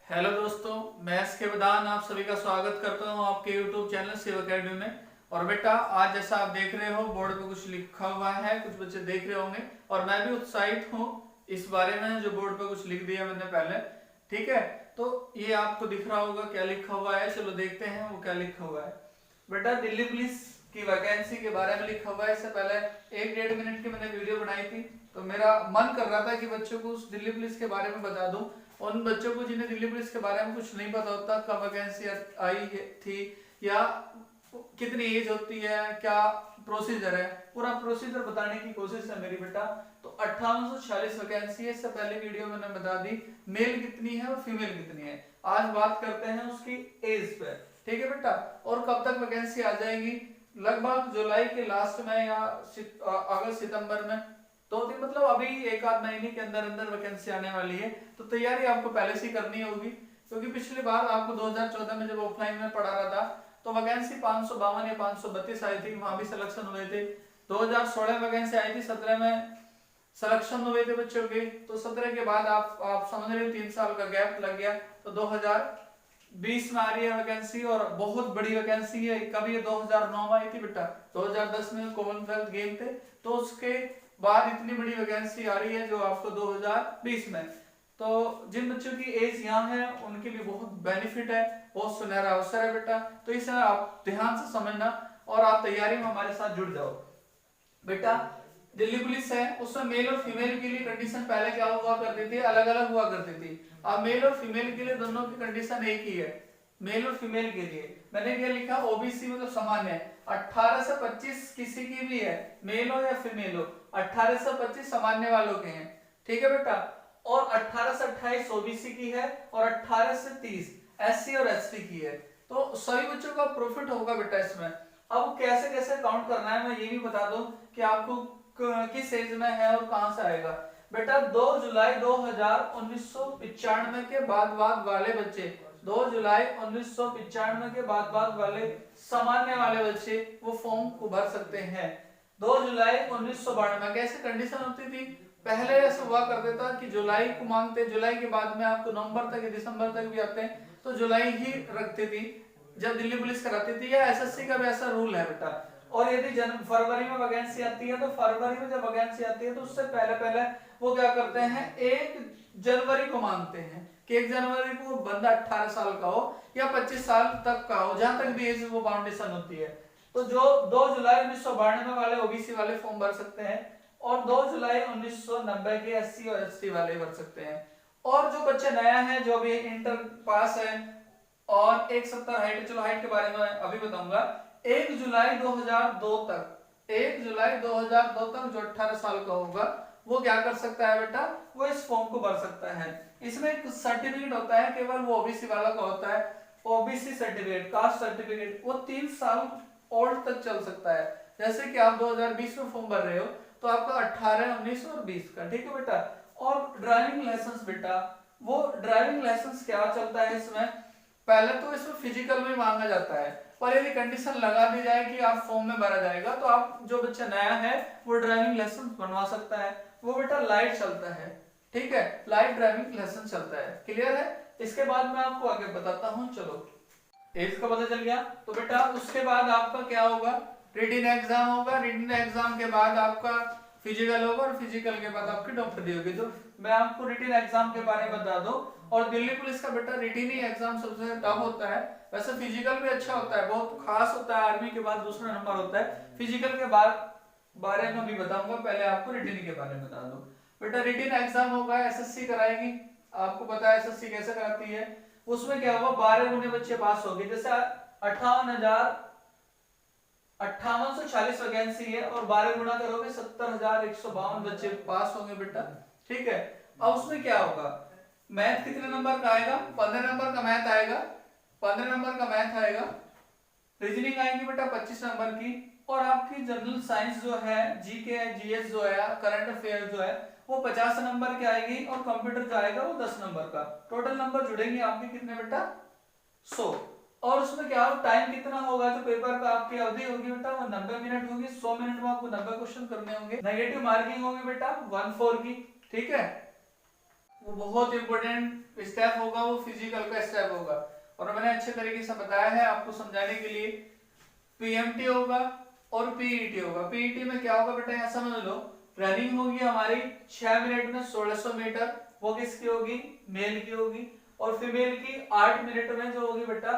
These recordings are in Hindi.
हेलो दोस्तों, मैं एस के वदान आप सभी का स्वागत करता हूं आपके YouTube चैनल शिव अकेडमी में। और बेटा, आज जैसा आप देख रहे हो बोर्ड पे कुछ लिखा हुआ है, कुछ बच्चे देख रहे होंगे और मैं भी उत्साहित हूं इस बारे में जो बोर्ड पे कुछ लिख दिया मैंने पहले। ठीक है, तो ये आपको दिख रहा होगा क्या लिखा हुआ है। चलो देखते हैं वो क्या लिखा हुआ है। बेटा, दिल्ली पुलिस की वैकेंसी के बारे में लिखा हुआ है। इससे पहले 1-1.5 मिनट की मैंने वीडियो बनाई थी, तो मेरा मन कर रहा था कि बच्चों को उस दिल्ली पुलिस के बारे में बता दूं। उन बच्चों को जिन्हें दिल्ली पुलिस के बारे में कुछ नहीं पता होता, कब वैकेंसी आई थी या कितनी एज होती है, क्या प्रोसीजर है, पूरा प्रोसीजर बताने की कोशिश है मेरी बेटा। तो 5846 वैकेंसी है। इससे पहले वीडियो मैंने बता दी मेल कितनी है और फीमेल कितनी है। आज बात करते हैं उसकी एज पे। ठीक है बेटा, और कब तक वैकेंसी आ जाएगी? लगभग जुलाई के लास्ट में या अगस्त सितंबर में, 2 दिन मतलब अभी 1 आध महीने के अंदर अंदर वैकेंसी आने वाली है। तो तैयारी आपको पहले से करनी होगी, क्योंकि पिछली बार आपको 2014 में जब ऑफलाइन में पढ़ा रहा था तो वैकेंसी 552 या 532 आई थी, वहां भी सिलेक्शन हुए थे। 2016 वैकेंसी आई थी, 17 में सिलेक्शन हुए थे बच्चों के। तो 17 के बाद आप समझ रहे हो 3 साल का गैप लग गया। तो 2020 में आ रही है वैकेंसी और बहुत बड़ी वैकेंसी है। कभी ये 2009 में आई थी बेटा, 2010 में कॉमनवेल्थ गेम थे, तो उसके बाद इतनी बड़ी वैकेंसी आ रही है जो आपको 2020 में। तो जिन बच्चों की एज यहाँ है उनके लिए बहुत बेनिफिट है, बहुत सुनहरा अवसर है बेटा। तो इसे आप ध्यान से समझना और आप तैयारी में हमारे साथ जुड़ जाओ बेटा। दिल्ली पुलिस है, उसमें मेल और फीमेल के लिए कंडीशन पहले क्या हुआ करती थी, अलग अलग हुआ करती थी। अब मेल और फीमेल के लिए दोनों की कंडीशन एक ही है। मेल और फीमेल के लिए मैंने क्या लिखा, ओबीसी मतलब सामान्य है। 18 से 25 किसी की भी है, मेल हो या फीमेल हो, 18 से 25 सामान्य वालों के हैं। ठीक है बेटा, और 18 से 28 ओबीसी की है और 18 से 30 एससी और एसटी की है। तो सभी बच्चों का प्रॉफिट होगा बेटा इसमें। अब कैसे कैसे काउंट करना है मैं ये भी बता दूं कि आपको किस एज में है और कहां से आएगा। बेटा 2 जुलाई 1995 के बाद वाले बच्चे, 2 जुलाई 1995 के बाद वाले सामान्य वाले बच्चे वो फॉर्म को भर सकते हैं। 2 जुलाई 1992 कैसे कंडीशन होती थी, पहले ऐसा हुआ करते था कि जुलाई को मांगते, जुलाई के बाद में आपको नवंबर तक या दिसंबर तक भी आते हैं, तो जुलाई ही रखती थी जब दिल्ली पुलिस कराती थी, या एसएससी का भी ऐसा रूल है बेटा। और यदि फरवरी में वैकेंसी आती है तो फरवरी में जब वैकेंसी आती है तो उससे पहले पहले वो क्या करते हैं, 1 जनवरी को मांगते हैं कि 1 जनवरी को बंदा 18 साल का हो या 25 साल तक का हो, जहां तक भी एज वो बाउंडेशन होती है। तो जो 2 जुलाई 1992 वाले ओबीसी वाले फॉर्म भर सकते हैं और 2 जुलाई 1990 के एससी और एसटी वाले भर सकते हैं। और जो बच्चे नया है, जो अभी इंटर पास है और 170 हाइट, चलो हाइट के बारे में अभी बताऊंगा। 1 जुलाई 2002 तक, 1 जुलाई 2002 तक जो 18 साल का होगा वो क्या कर सकता है बेटा, वो इस फॉर्म को भर सकता है। इसमें एक सर्टिफिकेट होता है, केवल वो ओबीसी वाला का होता है, ओबीसी सर्टिफिकेट, कास्ट सर्टिफिकेट, वो 3 साल ओल्ड तक चल सकता है। जैसे कि आप 2020 में फॉर्म भर रहे हो तो आपका 18, 19 और 20 का, ठीक है बेटा। और ड्राइविंग लाइसेंस बेटा, वो ड्राइविंग लाइसेंस क्या चलता है इसमें, पहले तो इसमें फिजिकल में मांगा जाता है, पर यदि कंडीशन लगा दी जाए कि आप फॉर्म में भरा जाएगा तो आप जो बच्चा नया है वो ड्राइविंग लाइसेंस बनवा सकता है। वो बेटा लाइट चलता है, ठीक है, लाइट ड्राइविंग लाइसेंस चलता है। क्लियर है? इसके बाद मैं आपको आगे बताता हूँ। चलो, एज का पता चल गया। तो बेटा उसके बाद आपका क्या होगा, रिटन एग्जाम होगा। रिटन एग्जाम के बाद आपका फिजिकल होगा और फिजिकल के बाद आपकी डॉक्टरी होगी। तो मैं आपको रिटन एग्जाम के बारे में बता दूं। और दिल्ली पुलिस का बेटा रिटन ही एग्जाम सबसे टफ होता है। वैसे फिजिकल भी अच्छा होता है, बहुत खास होता है, आर्मी के बाद दूसरा नंबर होता है। फिजिकल के बाद बारे में भी बताऊंगा, पहले आपको रिटन के बारे में बता दूं। बेटा रिटन एग्जाम होगा, एसएससी कराएगी, आपको पता है एसएससी कैसे कराती है। उसमें क्या हुआ, 12 गुने बच्चे पास हो गए। जैसे 58,5840 वैकेंसी है और 12 गुना करोगे 70,152 बच्चे पास होंगे बेटा। ठीक है, अब उसमें क्या होगा, मैथ कितने नंबर का आएगा, 15 नंबर का मैथ आएगा, 15 नंबर का मैथ आएगा। रीजनिंग आएगी बेटा 25 नंबर की। और आपकी जनरल साइंस जो है, जीके जीएस जो है, करंट अफेयर जो है, वो 50 नंबर की आएगी। और कंप्यूटर जो आएगा वो 10 नंबर का। टोटल नंबर जुड़ेंगे आपके कितने बेटा, 100। और उसमें क्या हो, टाइम कितना होगा, जो पेपर का आपकी अवधि होगी बेटा वो 90 मिनट होगी। 100 मिनट में आपको 90 क्वेश्चन करने होंगे। नेगेटिव मार्किंग होगी बेटा 1/4 की, ठीक है। वो बहुत इंपॉर्टेंट स्टेप होगा, वो फिजिकल का स्टेप होगा। और मैंने अच्छे तरीके से बताया है आपको समझाने के लिए। पीएमटी होगा और पीईटी होगा। पीईटी में क्या होगा बेटा, यहाँ समझ लो, रनिंग होगी हमारी 6 मिनट में 1600 मीटर, वो किसकी होगी, मेल की होगी। और फीमेल की 8 मिनट में जो होगी बेटा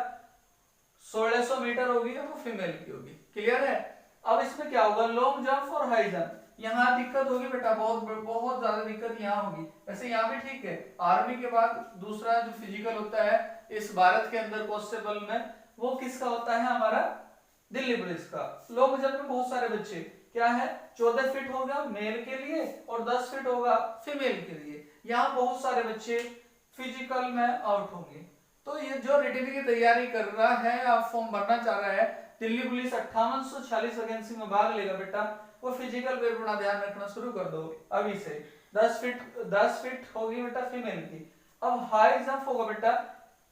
1600 मीटर होगी, वो फीमेल की होगी। क्लियर है। अब इसमें क्या होगा, लॉन्ग जंप और हाई जंप। यहाँ दिक्कत होगी बेटा, बहुत बहुत ज्यादा दिक्कत यहाँ होगी। वैसे यहाँ भी ठीक है, आर्मी के बाद दूसरा जो फिजिकल होता है इस भारत के अंदर कांस्टेबल में, वो किसका होता है, हमारा दिल्ली पुलिस का। लॉन्ग जंप में बहुत सारे बच्चे क्या है, 14 फीट होगा मेल के लिए और 10 फीट होगा फीमेल के लिए। यहाँ बहुत सारे बच्चे फिजिकल में आउट होंगे। तो ये जो रिटन की तैयारी कर रहा है या फॉर्म भरना चाह रहा है, दिल्ली पुलिस 5846 वैकेंसी में भाग लेगा बेटा, वो फिजिकल पे अपना ध्यान रखना शुरू कर दो अभी से। 10 फीट होगी बेटा फीमेल की। अब हाई जंप होगा बेटा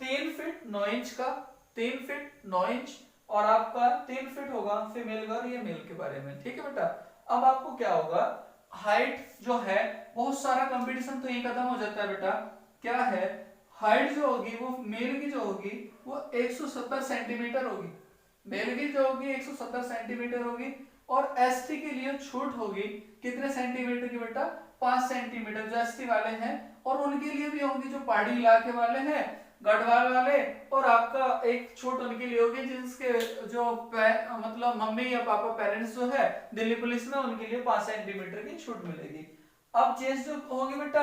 3 फीट 9 इंच का, 3 फीट 9 इंच, और आपका 3 फीट होगा फीमेल का, ये मेल के बारे में। ठीक है बेटा। अब आपको क्या होगा, हाइट जो है, बहुत सारा कंपटीशन तो ये खत्म हो जाता है बेटा। क्या है, हाइट जो होगी वो मेल की जो होगी वो 170 सेंटीमीटर होगी, मेल की जो होगी 170 सेंटीमीटर होगी। और एसटी के लिए छूट होगी कितने सेंटीमीटर की बेटा, 5 सेंटीमीटर, जो एसटी वाले हैं। और उनके लिए भी होगी जो पहाड़ी इलाके वाले हैं, गढ़वाल वाले। और आपका एक छूट उनके लिए होगी जिसके जो मतलब मम्मी या पापा पेरेंट्स जो है दिल्ली पुलिस में, उनके लिए 5 सेंटीमीटर की छूट मिलेगी। अब चेस्ट जो होगी बेटा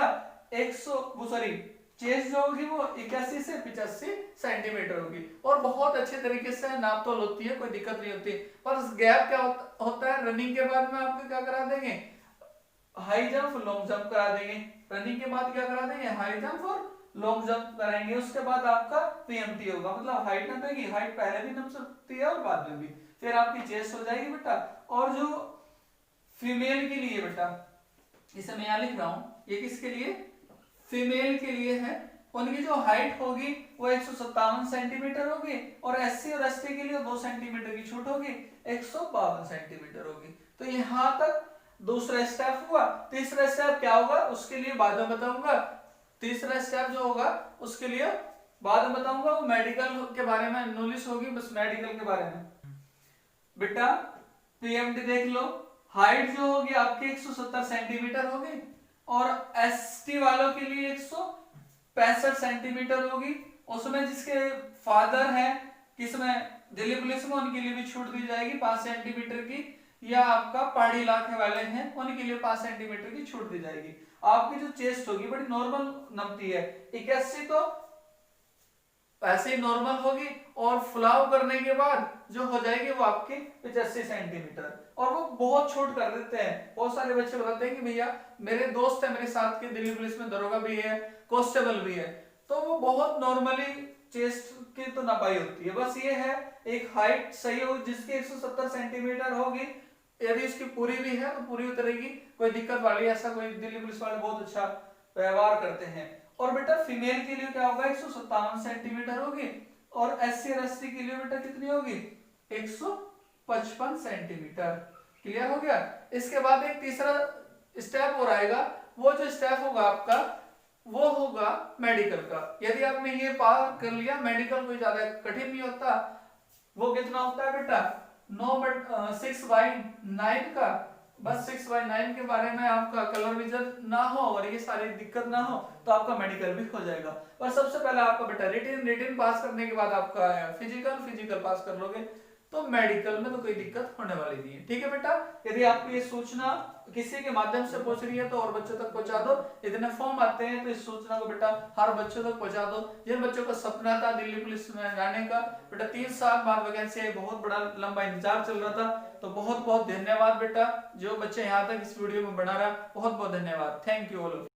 100 सॉरी चेस्ट जो होगी वो 81 से 85 सेंटीमीटर होगी। और बहुत अच्छे तरीके से नाप तोल होती है, कोई दिक्कत नहीं होती। पर गैप क्या होता है, रनिंग के बाद में आपको क्या करा देंगे, हाई जंप लॉन्ग जंप करा देंगे। रनिंग के बाद क्या करा देंगे, हाई जंप और लॉन्ग जंप कराएंगे। उसके बाद आपका पीएमटी होगा, मतलब हाइट नपेगी, हाइट पहले भी नप सकती है और बाद में भी। फिर आपकी चेस्ट हो जाएगी बेटा। और जो फीमेल के लिए बेटा, इसे मैं यहां लिख रहा हूं, ये किसके लिए, फीमेल के लिए है। उनकी जो हाइट होगी वो 157 सेंटीमीटर होगी। और एससी और एसटी के लिए 2 सेंटीमीटर की छूट होगी, 152 सेंटीमीटर होगी। तो यहां तक दूसरा स्टेप हुआ। तीसरा स्टेप क्या होगा उसके लिए बाद में बताऊंगा। तीसरा स्टेप जो होगा उसके लिए बाद में बताऊंगा, वो मेडिकल के बारे में नॉलेज होगी, बस मेडिकल के बारे में। बेटा पीएमटी देख लो, हाइट जो होगी आपकी 170 सेंटीमीटर होगी। और एसटी वालों के लिए 165 सेंटीमीटर होगी। उसमें जिसके फादर है किसमें, दिल्ली पुलिस में, उनके लिए भी छूट दी जाएगी 5 सेंटीमीटर की। या आपका पहाड़ी इलाके वाले हैं उनके लिए 5 सेंटीमीटर की छूट दी जाएगी। आपकी जो चेस्ट होगी बड़ी नॉर्मल नपती है, 81 तो ऐसे ही नॉर्मल होगी। और फुलाव करने के बाद जो हो जाएगी वो आपकी 85 सेंटीमीटर। और वो बहुत छोट कर देते हैं। बहुत सारे बच्चे बताते हैं कि भैया मेरे दोस्त है मेरे साथ के दिल्ली पुलिस में, दरोगा भी है, कांस्टेबल भी है, तो वो बहुत नॉर्मली चेस्ट की तो नपाई होती है। बस ये है एक हाइट सही हो जिसकी 170 सेंटीमीटर होगी। यदि इसकी पूरी भी है तो पूरी उतरेगी, कोई दिक्कत वाली, ऐसा कोई, दिल्ली पुलिस वाले बहुत अच्छा व्यवहार करते हैं। और बेटा फीमेल के लिए क्या होगा, 157 सेंटीमीटर होगी। और एससी और एसटी के लिए बेटा कितनी होगी, 155 सेंटीमीटर। क्लियर हो गया। इसके बाद एक तीसरा स्टेप और आएगा। वो जो स्टेप होगा आपका वो होगा मेडिकल का। यदि आपने ये पार कर लिया, मेडिकल कोई ज्यादा कठिन नहीं होता। वो कितना होता है बेटा, 6/9 का। बस 6/9 के बारे में आपका कलर विजन ना हो और ये सारी दिक्कत ना हो तो आपका मेडिकल भी हो जाएगा। पर सबसे पहले आपका बेटा रिटिन पास करने के बाद आपका फिजिकल पास कर लोगे तो मेडिकल में तो कोई दिक्कत होने वाली नहीं है। ठीक है बेटा। यदि आपको ये सूचना किसी के माध्यम से पहुंच रही है तो और बच्चों तक पहुंचा दो। इतने फॉर्म आते हैं तो इस सूचना को बेटा हर बच्चों तक पहुंचा दो। जिन बच्चों का सपना था दिल्ली पुलिस में जाने का, बेटा 3 साल बाद वैकेंसी आई, बहुत बड़ा लंबा इंतजार चल रहा था। तो बहुत बहुत धन्यवाद बेटा, जो बच्चे यहाँ तक इस वीडियो में बना रहा, बहुत बहुत धन्यवाद। Thank you all.